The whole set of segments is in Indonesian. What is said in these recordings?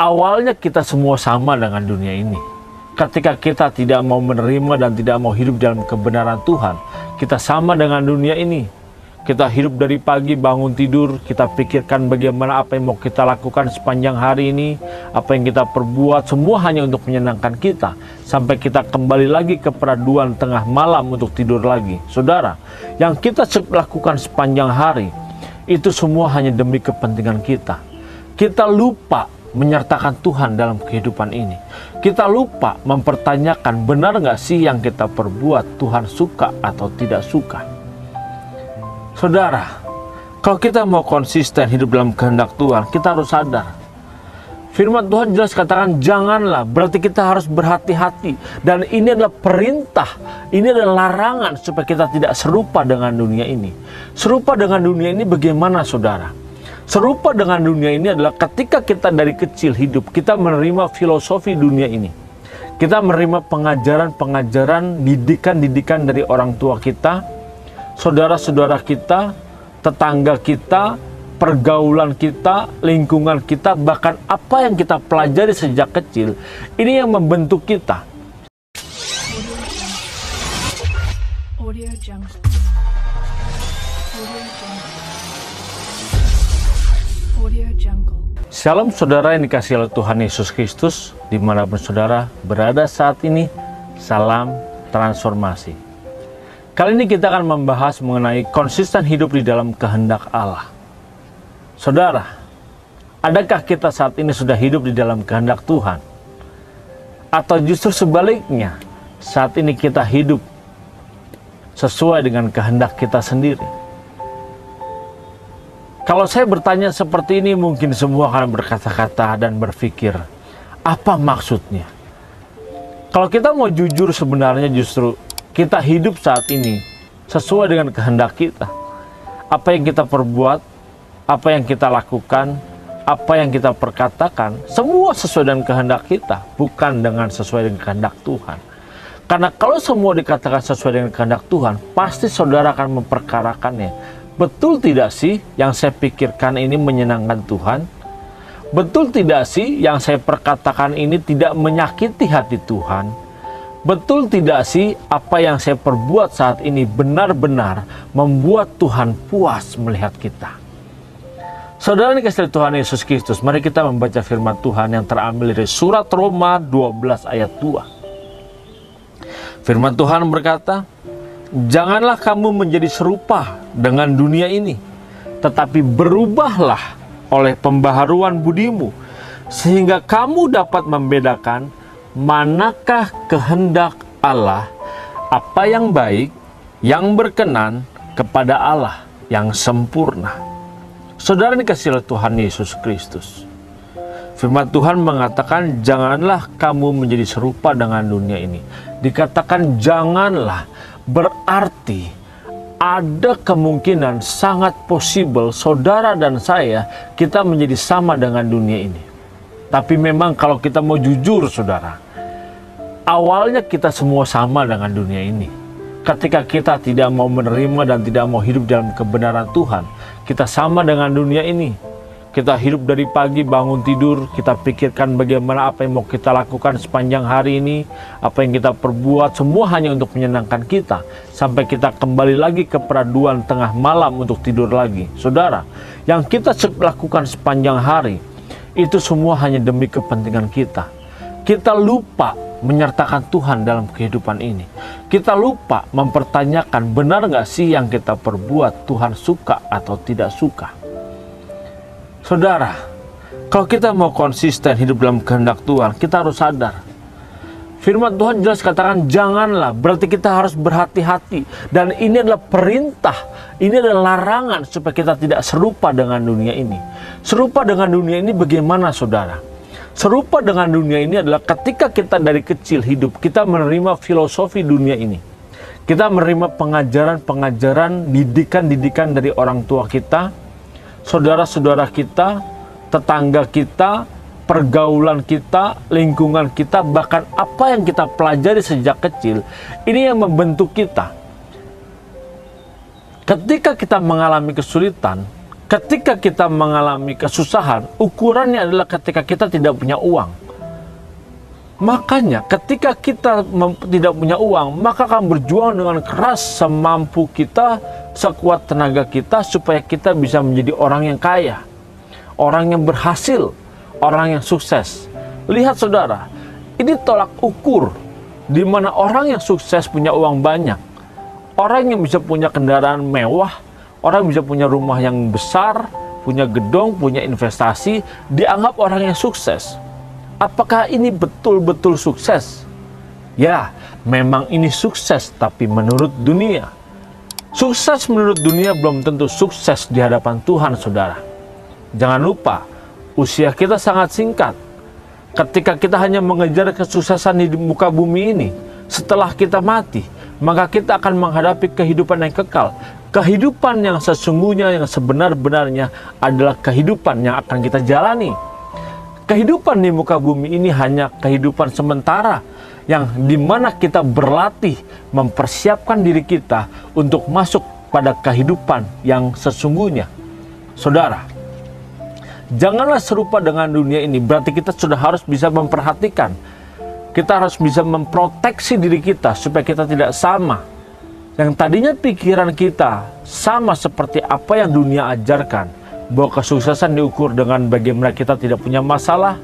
Awalnya kita semua sama dengan dunia ini. Ketika kita tidak mau menerima dan tidak mau hidup dalam kebenaran Tuhan, kita sama dengan dunia ini. Kita hidup dari pagi, bangun tidur, kita pikirkan bagaimana apa yang mau kita lakukan sepanjang hari ini, apa yang kita perbuat, semua hanya untuk menyenangkan kita. Sampai kita kembali lagi ke peraduan tengah malam untuk tidur lagi. Saudara, yang kita lakukan sepanjang hari, itu semua hanya demi kepentingan kita. Kita lupa menyertakan Tuhan dalam kehidupan ini. Kita lupa mempertanyakan, benar nggak sih yang kita perbuat Tuhan suka atau tidak suka. Saudara, kalau kita mau konsisten hidup dalam kehendak Tuhan, kita harus sadar. Firman Tuhan jelas katakan, janganlah, berarti kita harus berhati-hati. Dan ini adalah perintah, ini adalah larangan supaya kita tidak serupa dengan dunia ini. Serupa dengan dunia ini bagaimana, saudara? Serupa dengan dunia ini adalah ketika kita dari kecil hidup, kita menerima filosofi dunia ini. Kita menerima pengajaran-pengajaran, didikan-didikan dari orang tua kita, saudara-saudara kita, tetangga kita, pergaulan kita, lingkungan kita, bahkan apa yang kita pelajari sejak kecil, ini yang membentuk kita. Audio Jungle. Audio Jungle. Shalom saudara yang dikasihi oleh Tuhan Yesus Kristus, dimanapun saudara berada saat ini, salam transformasi. Kali ini kita akan membahas mengenai konsisten hidup di dalam kehendak Allah. Saudara, adakah kita saat ini sudah hidup di dalam kehendak Tuhan? Atau justru sebaliknya, saat ini kita hidup sesuai dengan kehendak kita sendiri? Kalau saya bertanya seperti ini, mungkin semua akan berkata-kata dan berpikir, apa maksudnya? Kalau kita mau jujur, sebenarnya justru kita hidup saat ini sesuai dengan kehendak kita. Apa yang kita perbuat, apa yang kita lakukan, apa yang kita perkatakan, semua sesuai dengan kehendak kita, bukan dengan sesuai dengan kehendak Tuhan. Karena kalau semua dikatakan sesuai dengan kehendak Tuhan, pasti saudara akan memperkarakannya. Betul tidak sih yang saya pikirkan ini menyenangkan Tuhan? Betul tidak sih yang saya perkatakan ini tidak menyakiti hati Tuhan? Betul tidak sih apa yang saya perbuat saat ini benar-benar membuat Tuhan puas melihat kita? Saudara dikasihi Tuhan Yesus Kristus, mari kita membaca firman Tuhan yang terambil dari surat Roma 12 ayat 2. Firman Tuhan berkata, janganlah kamu menjadi serupa dengan dunia ini, tetapi berubahlah oleh pembaharuan budimu, sehingga kamu dapat membedakan manakah kehendak Allah, apa yang baik, yang berkenan kepada Allah, yang sempurna. Saudara dikasihi oleh Tuhan Yesus Kristus, firman Tuhan mengatakan, janganlah kamu menjadi serupa dengan dunia ini. Dikatakan janganlah, berarti ada kemungkinan sangat possible saudara dan saya, kita menjadi sama dengan dunia ini. Tapi memang kalau kita mau jujur saudara, awalnya kita semua sama dengan dunia ini. Ketika kita tidak mau menerima dan tidak mau hidup dalam kebenaran Tuhan, kita sama dengan dunia ini. Kita hidup dari pagi, bangun tidur, kita pikirkan bagaimana apa yang mau kita lakukan sepanjang hari ini, apa yang kita perbuat, semua hanya untuk menyenangkan kita. Sampai kita kembali lagi ke peraduan tengah malam untuk tidur lagi. Saudara, yang kita lakukan sepanjang hari, itu semua hanya demi kepentingan kita. Kita lupa menyertakan Tuhan dalam kehidupan ini. Kita lupa mempertanyakan, benar nggak sih yang kita perbuat Tuhan suka atau tidak suka. Saudara, kalau kita mau konsisten hidup dalam kehendak Tuhan, kita harus sadar. Firman Tuhan jelas katakan, janganlah, berarti kita harus berhati-hati. Dan ini adalah perintah, ini adalah larangan supaya kita tidak serupa dengan dunia ini. Serupa dengan dunia ini bagaimana saudara? Serupa dengan dunia ini adalah ketika kita dari kecil hidup, kita menerima filosofi dunia ini. Kita menerima pengajaran-pengajaran, didikan-didikan dari orang tua kita, saudara-saudara kita, tetangga kita, pergaulan kita, lingkungan kita, bahkan apa yang kita pelajari sejak kecil, ini yang membentuk kita. Ketika kita mengalami kesulitan, Ketika kita mengalami kesusahan, ukurannya adalah ketika kita tidak punya uang. Makanya ketika kita tidak punya uang, maka akan berjuang dengan keras semampu kita, sekuat tenaga kita, supaya kita bisa menjadi orang yang kaya, orang yang berhasil, orang yang sukses. Lihat saudara, ini tolak ukur di mana orang yang sukses punya uang banyak, orang yang bisa punya kendaraan mewah, orang bisa punya rumah yang besar, punya gedung, punya investasi, dianggap orang yang sukses. Apakah ini betul-betul sukses? Ya, memang ini sukses, tapi menurut dunia. Sukses menurut dunia belum tentu sukses di hadapan Tuhan, saudara. Jangan lupa, usia kita sangat singkat. Ketika kita hanya mengejar kesuksesan di muka bumi ini, setelah kita mati, maka kita akan menghadapi kehidupan yang kekal. Kehidupan yang sesungguhnya, yang sebenar-benarnya adalah kehidupan yang akan kita jalani. Kehidupan di muka bumi ini hanya kehidupan sementara, yang dimana kita berlatih mempersiapkan diri kita untuk masuk pada kehidupan yang sesungguhnya. Saudara, janganlah serupa dengan dunia ini, berarti kita sudah harus bisa memperhatikan. Kita harus bisa memproteksi diri kita supaya kita tidak sama. Yang tadinya pikiran kita sama seperti apa yang dunia ajarkan, bahwa kesuksesan diukur dengan bagaimana kita tidak punya masalah,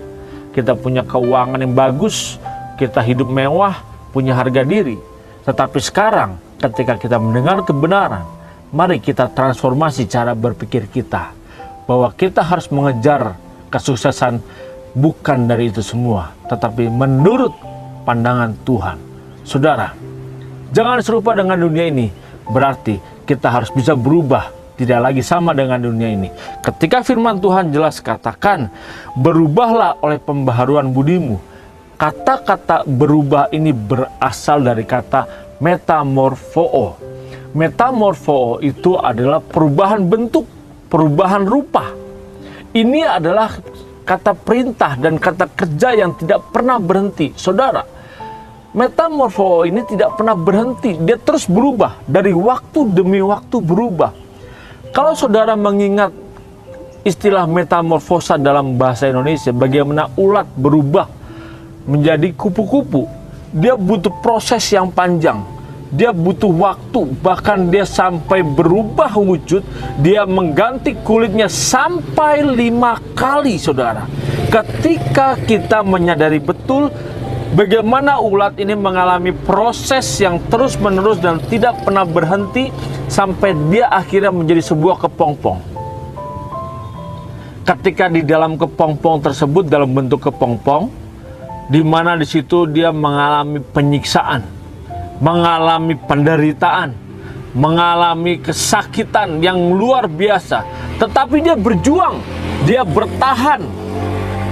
kita punya keuangan yang bagus, kita hidup mewah, punya harga diri. Tetapi sekarang ketika kita mendengar kebenaran, mari kita transformasi cara berpikir kita, bahwa kita harus mengejar kesuksesan bukan dari itu semua, tetapi menurut pandangan Tuhan. Saudara, jangan serupa dengan dunia ini, berarti kita harus bisa berubah, tidak lagi sama dengan dunia ini. Ketika firman Tuhan jelas katakan, berubahlah oleh pembaharuan budimu. Kata-kata berubah ini berasal dari kata metamorfoo. Metamorfoo itu adalah perubahan bentuk, perubahan rupa. Ini adalah kata perintah dan kata kerja yang tidak pernah berhenti. Saudara, metamorfoo ini tidak pernah berhenti. Dia terus berubah, dari waktu demi waktu berubah. Kalau saudara mengingat istilah metamorfosa dalam bahasa Indonesia, bagaimana ulat berubah menjadi kupu-kupu, dia butuh proses yang panjang, dia butuh waktu, bahkan dia sampai berubah wujud, dia mengganti kulitnya sampai 5 kali, saudara. Ketika kita menyadari betul bagaimana ulat ini mengalami proses yang terus-menerus dan tidak pernah berhenti, sampai dia akhirnya menjadi sebuah kepompong. Ketika di dalam kepompong tersebut, dalam bentuk kepompong, di mana di situ dia mengalami penyiksaan, mengalami penderitaan, mengalami kesakitan yang luar biasa, tetapi dia berjuang, dia bertahan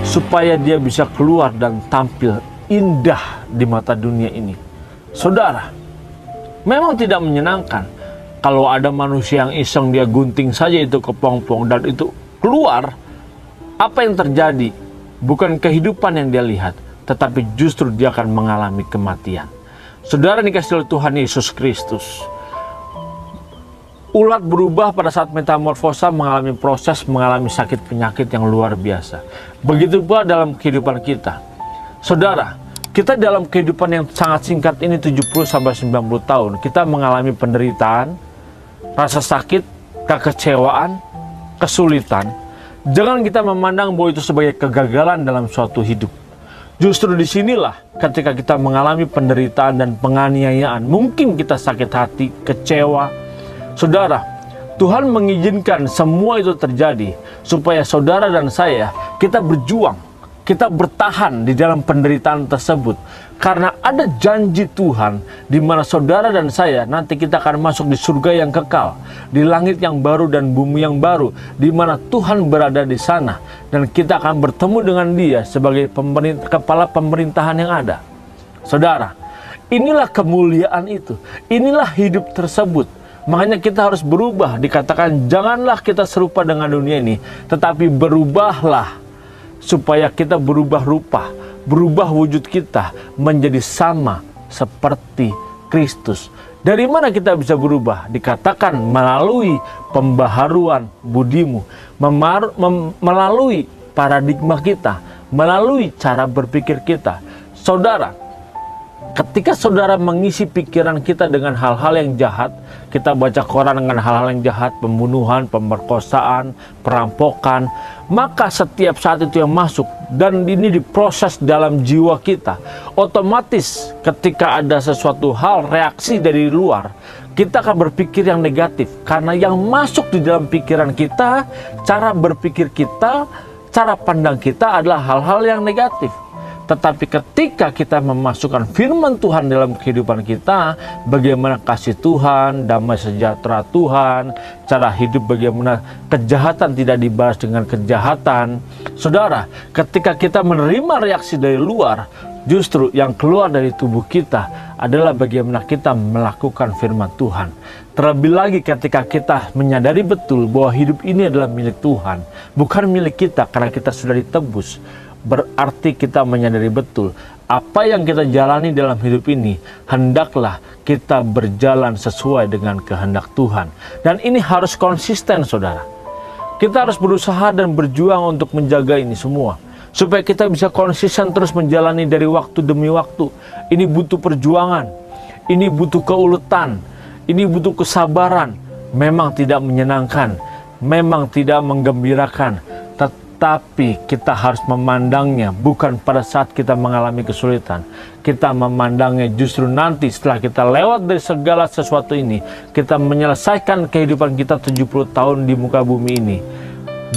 supaya dia bisa keluar dan tampil indah di mata dunia ini. Saudara, memang tidak menyenangkan kalau ada manusia yang iseng, dia gunting saja itu kepompong dan itu keluar. Apa yang terjadi? Bukan kehidupan yang dia lihat, tetapi justru dia akan mengalami kematian. Saudara dikasihi oleh Tuhan Yesus Kristus, ulat berubah pada saat metamorfosa, mengalami proses, mengalami sakit penyakit yang luar biasa. Begitu pula dalam kehidupan kita. Saudara, kita dalam kehidupan yang sangat singkat ini 70-90 tahun, kita mengalami penderitaan, rasa sakit, kekecewaan, kesulitan. Jangan kita memandang bahwa itu sebagai kegagalan dalam suatu hidup. Justru disinilah ketika kita mengalami penderitaan dan penganiayaan, mungkin kita sakit hati, kecewa. Saudara, Tuhan mengizinkan semua itu terjadi supaya saudara dan saya, kita berjuang, kita bertahan di dalam penderitaan tersebut. Karena ada janji Tuhan di mana saudara dan saya nanti kita akan masuk di surga yang kekal, di langit yang baru dan bumi yang baru, di mana Tuhan berada di sana dan kita akan bertemu dengan Dia sebagai kepala pemerintahan yang ada. Saudara, inilah kemuliaan itu, inilah hidup tersebut. Makanya kita harus berubah. Dikatakan janganlah kita serupa dengan dunia ini, tetapi berubahlah supaya kita berubah rupa, berubah wujud kita menjadi sama seperti Kristus. Dari mana kita bisa berubah? Dikatakan melalui pembaharuan budimu, melalui paradigma kita, melalui cara berpikir kita. Saudara, ketika saudara mengisi pikiran kita dengan hal-hal yang jahat, kita baca koran dengan hal-hal yang jahat, pembunuhan, pemerkosaan, perampokan, maka setiap saat itu yang masuk dan ini diproses dalam jiwa kita, otomatis ketika ada sesuatu hal, reaksi dari luar, kita akan berpikir yang negatif. Karena yang masuk di dalam pikiran kita, cara berpikir kita, cara pandang kita adalah hal-hal yang negatif. Tetapi ketika kita memasukkan firman Tuhan dalam kehidupan kita, bagaimana kasih Tuhan, damai sejahtera Tuhan, cara hidup bagaimana kejahatan tidak dibalas dengan kejahatan. Saudara, ketika kita menerima reaksi dari luar, justru yang keluar dari tubuh kita adalah bagaimana kita melakukan firman Tuhan. Terlebih lagi ketika kita menyadari betul bahwa hidup ini adalah milik Tuhan, bukan milik kita karena kita sudah ditebus. Berarti kita menyadari betul apa yang kita jalani dalam hidup ini, hendaklah kita berjalan sesuai dengan kehendak Tuhan. Dan ini harus konsisten, saudara. Kita harus berusaha dan berjuang untuk menjaga ini semua, supaya kita bisa konsisten terus menjalani dari waktu demi waktu. Ini butuh perjuangan, ini butuh keuletan, ini butuh kesabaran. Memang tidak menyenangkan, memang tidak menggembirakan, tapi kita harus memandangnya bukan pada saat kita mengalami kesulitan. Kita memandangnya justru nanti setelah kita lewat dari segala sesuatu ini, kita menyelesaikan kehidupan kita 70 tahun di muka bumi ini,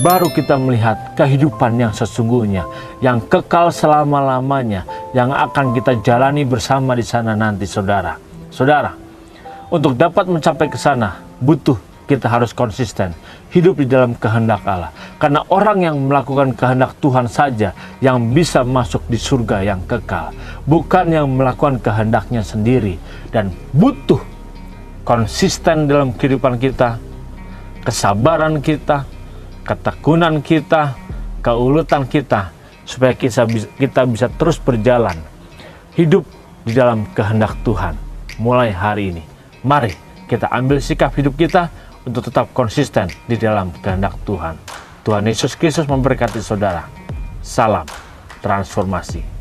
baru kita melihat kehidupan yang sesungguhnya, yang kekal selama-lamanya, yang akan kita jalani bersama di sana nanti, saudara. Saudara, untuk dapat mencapai ke sana, kita harus konsisten hidup di dalam kehendak Allah. Karena orang yang melakukan kehendak Tuhan saja yang bisa masuk di surga yang kekal, bukan yang melakukan kehendaknya sendiri. Dan butuh konsisten dalam kehidupan kita, kesabaran kita, ketekunan kita, keuletan kita, supaya kita bisa terus berjalan hidup di dalam kehendak Tuhan. Mulai hari ini, mari kita ambil sikap hidup kita untuk tetap konsisten di dalam kehendak Tuhan. Tuhan Yesus Kristus memberkati saudara. Salam transformasi.